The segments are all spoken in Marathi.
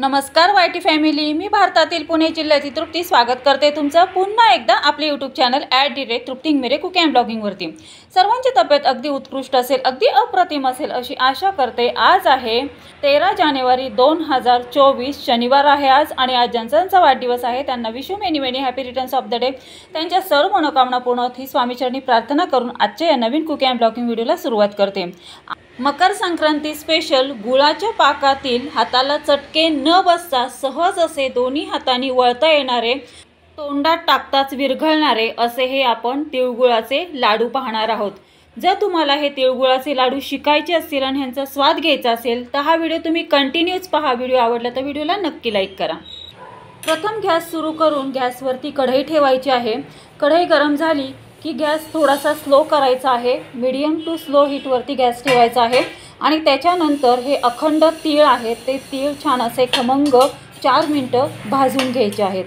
नमस्कार वायटी फॅमिली, मी भारतातील पुणे जिल्ह्याची तृप्ती स्वागत करते तुमचं पुन्हा एकदा आपले YouTube channel @Trupti Ingmire cook and blogging वरती। सर्वांची तब्येत अगदी उत्कृष्ट असेल, अगदी अप्रतिम असेल अशी आशा करते। आज आहे 13 जानेवारी 2024, शनिवार आहे आज, आणि आज ज्यांचा वाढदिवस आहे त्यांना wish you many many happy returns of the day. त्यांच्या सर्व मनोकामना पूर्ण होत ही स्वामीचरणी प्रार्थना करून आजच्या या नवीन कुक अँड ब्लॉगिंग व्हिडिओला सुरुवात करते। मकर संक्रांती स्पेशल गुळाच्या पाकातील हाताला चटके न बसता सहज असे दोन्ही हातांनी वळता येणारे, तोंडात टाकताच विरघळणारे असे हे आपण तिळगुळाचे लाडू पाहणार आहोत। जर तुम्हाला हे तिळगुळाचे लाडू शिकायचे असतील आणि ह्यांचा स्वाद घ्यायचा असेल तर हा व्हिडिओ तुम्ही कंटिन्यूच पहा। व्हिडिओ आवडला तर व्हिडिओला नक्की लाईक करा। प्रथम गॅस सुरू करून गॅसवरती कढई ठेवायची आहे। कढई गरम झाली की गॅस थोडासा स्लो करायचा आहे, मीडियम टू स्लो हीटवरती गॅस ठेवायचा आहे। आणि त्याच्यानंतर हे अखंड तीळ आहेत ते तीळ छान असे खमंग 4 मिनिटं भाजून घ्यायचे आहेत।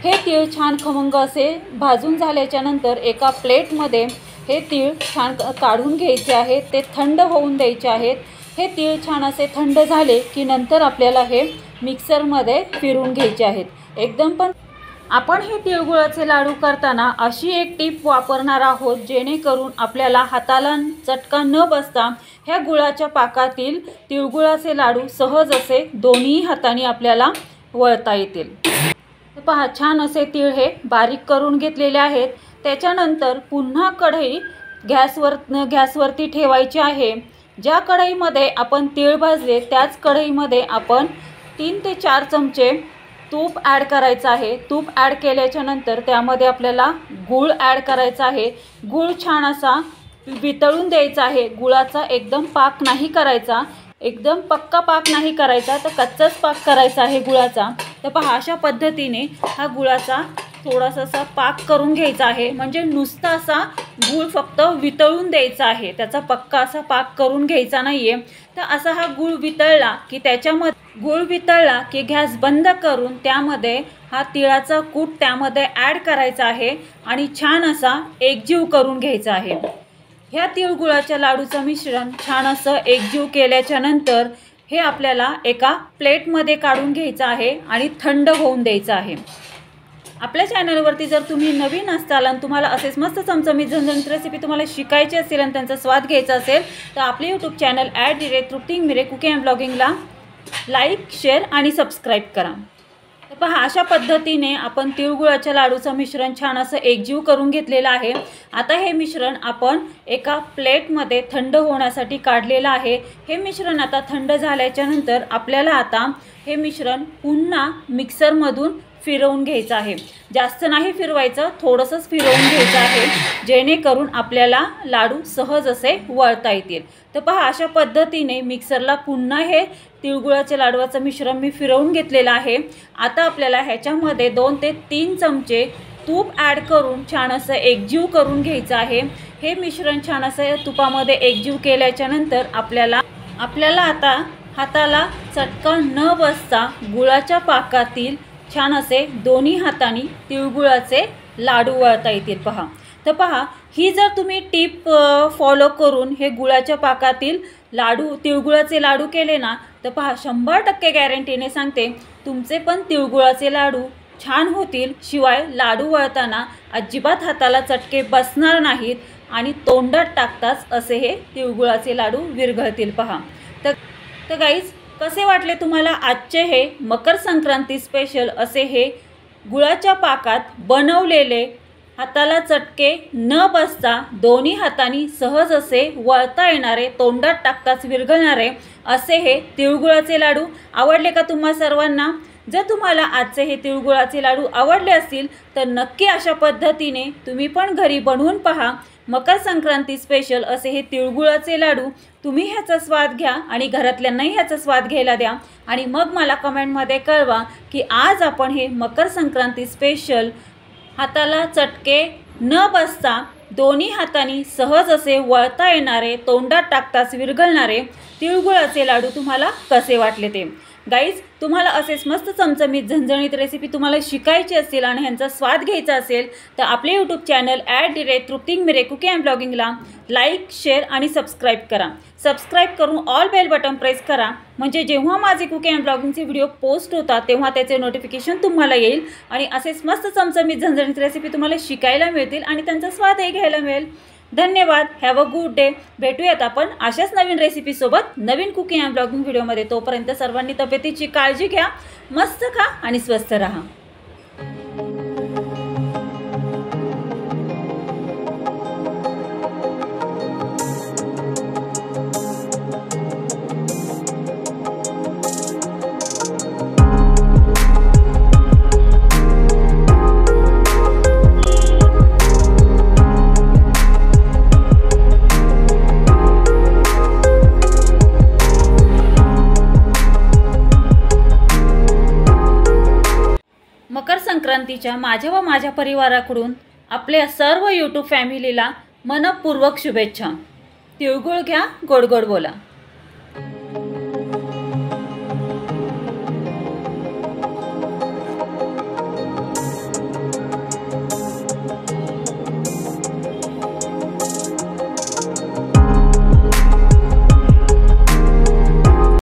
हे तीळ छान खमंग असे भाजून झाल्याच्या नंतर एका प्लेटमध्ये हे तीळ छान काढून घ्यायचे आहेत, ते थंड होऊन द्यायचे आहेत। हे तीळ छान असे थंड झाले की नंतर आपल्याला हे मिक्सरमध्ये फिरून घ्यायचे आहेत एकदम। पण आपण हे तिळगुळाचे लाडू करताना अशी एक टिप वापरणार आहोत जेणेकरून आपल्याला हाताला चटका न बसता ह्या गुळाच्या पाकातील तिळगुळाचे लाडू सहज असे दोन्ही हातांनी आपल्याला वळता येतील। पहा, छान असे तीळ हे बारीक करून घेतलेले आहेत। त्याच्यानंतर पुन्हा कढई गॅसवरती ठेवायची आहे। ज्या कढईमध्ये आपण तीळ भाजले त्याच कढईमध्ये आपण 3 ते 4 चमचे तूप ॲड करायचं आहे। तूप ॲड केल्याच्या नंतर त्यामध्ये आपल्याला गूळ ॲड करायचा आहे। गूळ छान असा वितळून द्यायचा आहे। गुळाचा एकदम पाक नाही करायचा, एकदम पक्का पाक नाही करायचा, तर कच्चाच पाक करायचा आहे गुळाचा। तर पहा, अशा पद्धतीने हा गुळाचा थोडासा असा पाक करून घ्यायचा आहे, म्हणजे नुसता असा गूळ फक्त वितळून द्यायचा आहे, त्याचा पक्का असा पाक करून घ्यायचा नाहीये। तर असा हा गूळ वितळला की गॅस बंद करून त्यामध्ये हा तिळाचा कूट त्यामध्ये ॲड करायचा आहे आणि छान असा एकजीव करून घ्यायचा आहे। ह्या तिळगुळाच्या लाडूचं मिश्रण छान असं एकजीव केल्याच्या नंतर हे आपल्याला एका प्लेटमध्ये काढून घ्यायचं आहे आणि थंड होऊन द्यायचं आहे। आपल्या चॅनलवरती जर तुम्ही नवीन असाल आणि तुम्हाला असेच मस्त चमचमीत झणझणीत रेसिपी तुम्हाला शिकायची असेल आणि त्यांचा स्वाद घ्यायचा असेल तर आपले YouTube channel @Trupti Ingmire cook and ब्लॉगिंगला लाईक, शेअर आणि सबस्क्राईब करा। तर पहा, अशा पद्धतीने आपण तिळगुळाच्या लाडूचं मिश्रण छान असं एकजीव करून घेतलेलं आहे। आता हे मिश्रण आपण एका प्लेटमध्ये थंड होण्यासाठी काढलेलं आहे। हे मिश्रण आता थंड झाल्याच्या नंतर आपल्याला आता हे मिश्रण पुन्हा मिक्सरमधून फिरवून घ्यायचं आहे। जास्त नाही फिरवायचं, थोडंसंच फिरवून घ्यायचं आहे जेणेकरून आपल्याला लाडू सहज असे वळता येतील। तर पहा, अशा पद्धतीने मिक्सरला पुन्हा हे तिळगुळाच्या लाडवाचं मिश्रण मी फिरवून घेतलेलं आहे। आता आपल्याला ह्याच्यामध्ये 2 ते 3 चमचे तूप ॲड करून छान असं एकजीव करून घ्यायचं आहे। हे मिश्रण छान असं तुपामध्ये एकजीव केल्याच्या नंतर आपल्याला आता हाताला चटका न बसता गुळाच्या पाकातील छान असे दोन्ही हातांनी तिळगुळाचे लाडू वळता येतील। पहा, तर पहा, ही जर तुम्ही टिप फॉलो करून हे गुळाच्या पाकातील तिळगुळाचे लाडू केले ना तर पहा, 100% गॅरंटीने सांगते तुमचे पण तिळगुळाचे लाडू छान होतील। शिवाय लाडू वळताना अजिबात हाताला चटके बसणार नाहीत आणि तोंडात टाकताच असे हे तिळगुळाचे लाडू विरघळतील। पहा, तर गाईज, कसे वाटले तुम्हाला आजचे हे मकर संक्रांती स्पेशल असे हे गुळाच्या पाकात बनवलेले, हाताला चटके न बसता दोन्ही हातांनी सहज असे वळता येणारे, तोंडात टाकताच विरघळणारे असे हे तिळगुळाचे लाडू आवडले का तुम्हा सर्वांना? जर तुम्हाला आजचे हे तिळगुळाचे लाडू आवडले असतील तर नक्की अशा पद्धतीने तुम्ही पण घरी बनवून पहा। मकर संक्रांती स्पेशल असे हे तिळगुळाचे लाडू तुम्ही ह्याचा स्वाद घ्या आणि घरातल्यांनाही ह्याचा स्वाद घ्यायला द्या आणि मग मला कमेंटमध्ये कळवा की आज आपण हे मकर संक्रांती स्पेशल हाताला चटके न बसता दोन्ही हातांनी सहज असे वळता येणारे, तोंडात टाकताच विरघळणारे तिळगुळाचे लाडू तुम्हाला कसे वाटले ते गाईज, तुम्हाला असेच मस्त चमचमीत झणझणीत रेसिपी तुम्हाला शिकायची असेल आणि ह्यांचा स्वाद घ्यायचा असेल तर आपले यूट्यूब चॅनल @तृप्ती मिरे कुकिंग अँड ब्लॉगिंगला लाईक, शेअर आणि सबस्क्राईब करा. सबस्क्राईब करून ऑल बेल बटन प्रेस करा, म्हणजे जेव्हा माझे कुकिंग अँड ब्लॉगिंगचे व्हिडिओ पोस्ट होतात तेव्हा त्याचे नोटिफिकेशन तुम्हाला येईल आणि असेच मस्त चमचमीत झणझणीत रेसिपी तुम्हाला शिकायला मिळतील आणि त्यांचा स्वादही घ्यायला मिळेल. धन्यवाद. Have a good day. भेटूयात आपण अशाच नवीन रेसिपीसोबत नवीन कुकिंग अँड ब्लॉगिंग व्हिडिओमध्ये. तोपर्यंत सर्वांनी तब्येतीची काळजी घ्या, मस्त खा आणि स्वस्थ राहा. मकर संक्रांतीच्या माझ्या व माझ्या परिवाराकडून आपल्या सर्व यूट्यूब फॅमिलीला मनपूर्वक शुभेच्छा. तिळगुळ घ्या, गोड गोड बोला.